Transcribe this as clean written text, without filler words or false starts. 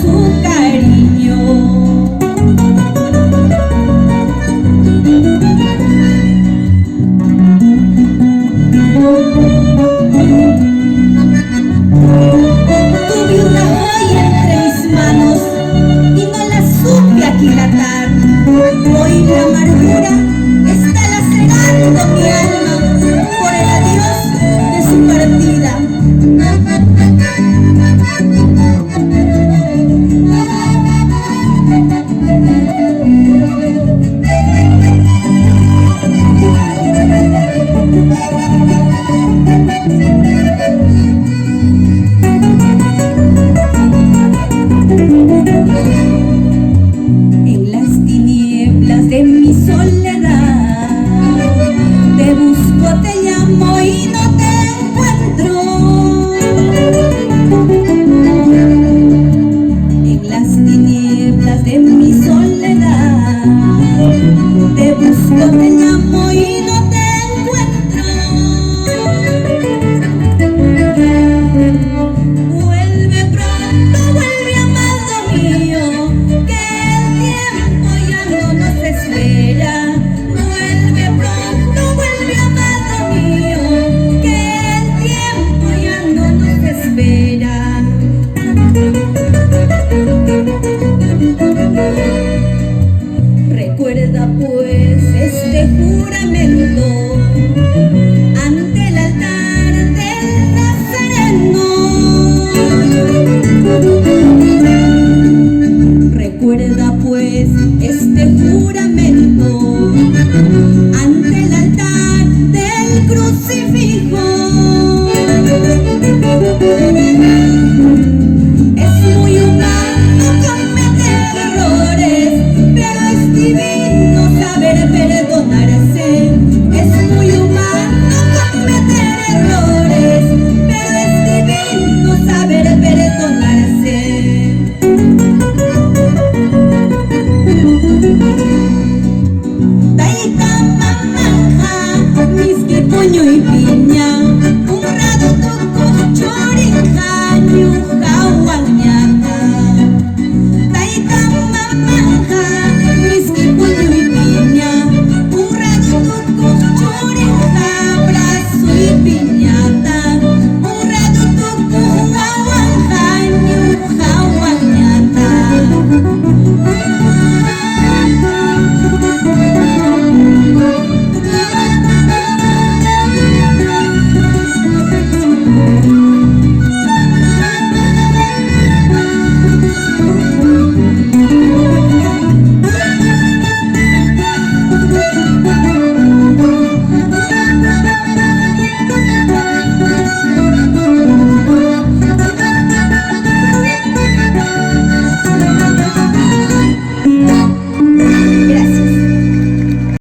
su cariño. Tuve una joya entre mis manos y no la supe aquilatar. Hoy la amargura está lacerando mi alma por el adiós de su partida. En las tinieblas de mi soledad te busco, te llamo y no te encuentro. En las tinieblas de mi soledad te busco, te llamo y no te encuentro. Vuelve pronto, vuelve amado mío, que el tiempo ya no nos espera. Vuelve pronto, vuelve amado mío, que el tiempo ya no nos espera. Recuerda pues este juramento ante el altar del Nazareno.